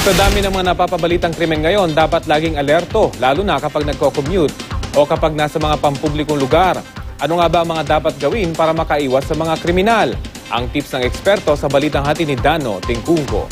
Sa dami ng mga napapabalitang krimen ngayon, dapat laging alerto, lalo na kapag nagko-commute o kapag nasa mga pampublikong lugar. Ano nga ba ang mga dapat gawin para makaiwas sa mga kriminal? Ang tips ng eksperto sa balitang hati ni Dano Tingkungko.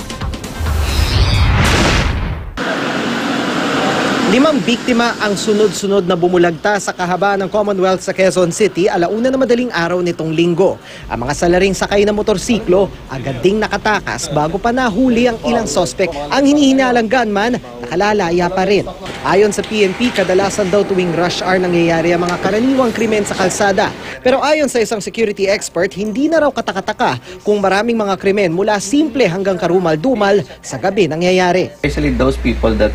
5 biktima ang sunod-sunod na bumulagta sa kahabaan ng Commonwealth sa Quezon City alauna na madaling araw nitong linggo. Ang mga salaring sakay na motorsiklo agad ding nakatakas bago pa nahuli ang ilang sospek. Ang hinihinalang gunman nakalalaya pa rin. Ayon sa PNP, kadalasan daw tuwing rush hour nangyayari ang mga karaniwang krimen sa kalsada. Pero ayon sa isang security expert, hindi na raw katakataka kung maraming mga krimen mula simple hanggang karumal-dumal sa gabi nangyayari. Especially those people that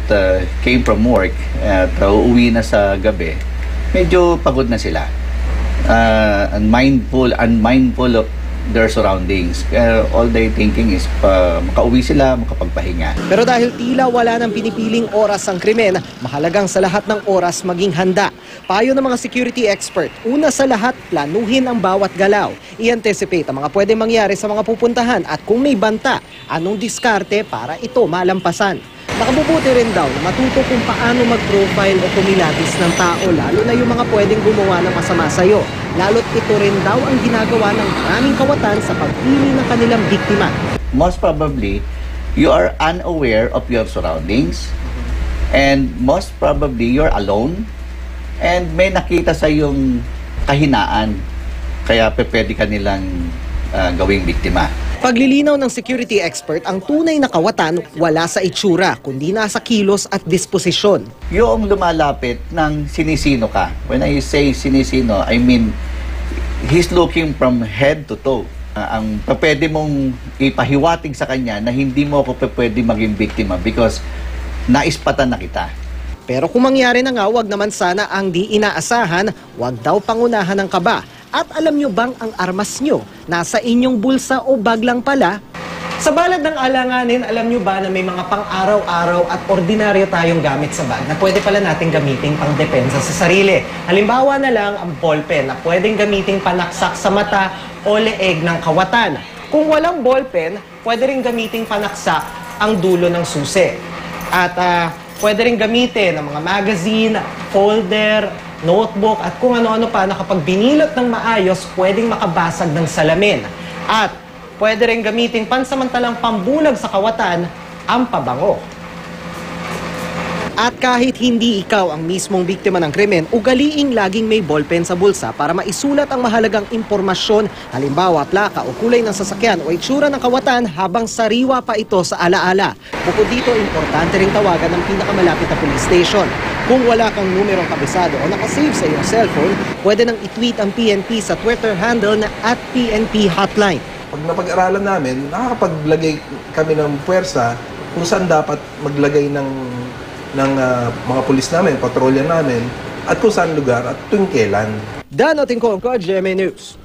came from work at uuwi na sa gabi, medyo pagod na sila. Unmindful of their surroundings. All they thinking is makauwi sila, makapagpahinga. Pero dahil tila wala nang pinipiling oras ang krimen, mahalagang sa lahat ng oras maging handa. Payo ng mga security expert, una sa lahat, planuhin ang bawat galaw. I-anticipate ang mga pwedeng mangyari sa mga pupuntahan at kung may banta, anong diskarte para ito malampasan. Nakabubuti rin daw na matuto kung paano mag-profile o kumilatis ng tao, lalo na yung mga pwedeng gumawa ng masama sa'yo. Lalo't ito rin daw ang ginagawa ng maraming kawatan sa pagpili ng kanilang biktima. Most probably, you are unaware of your surroundings and most probably you're alone and may nakita sa yung kahinaan kaya pwede ka nilang gawing biktima. Paglilinaw ng security expert, ang tunay na kawatan wala sa itsura, kundi nasa kilos at disposisyon. Yung lumalapit ng sinisino ka. When I say sinisino, I mean, he's looking from head to toe. Ang pwede mong ipahiwatig sa kanya na hindi mo ako pwede maging biktima because naispatan na kita. Pero kung mangyari na nga, wag naman sana ang di inaasahan, wag daw pangunahan ng kaba. At alam nyo bang ang armas nyo nasa inyong bulsa o bag lang pala? Sa balad ng alanganin, alam nyo ba na may mga pang-araw-araw at ordinaryo tayong gamit sa bag na pwede pala natin gamitin pang depensa sa sarili? Halimbawa na lang ang ballpen na pwedeng gamitin panaksak sa mata o leeg ng kawatan. Kung walang ballpen, pwede rin gamitin panaksak ang dulo ng susi. At pwede rin gamitin ang mga magazine, folder, notebook at kung ano-ano pa na kapag binilot ng maayos, pwedeng makabasag ng salamin. At pwede rin gamitin pansamantalang pambulag sa kawatan ang pabango. At kahit hindi ikaw ang mismong biktima ng krimen, ugaliing laging may ballpen sa bulsa para maisulat ang mahalagang impormasyon, halimbawa plaka o kulay ng sasakyan o itsura ng kawatan habang sariwa pa ito sa alaala. Bukod dito, importante ring tawagan ng pinakamalapit na police station. Kung wala kang numerong kabisado o nakasave sa iyong cellphone, pwede nang i-tweet ang PNP sa Twitter handle na @PNP Hotline. Pag napag-aralan namin, nakakapaglagay kami ng puwersa kung saan dapat maglagay ng mga pulis namin, patrolya namin, at kung saan lugar at tuwing kailan. Dano Tingkungko, GMA News.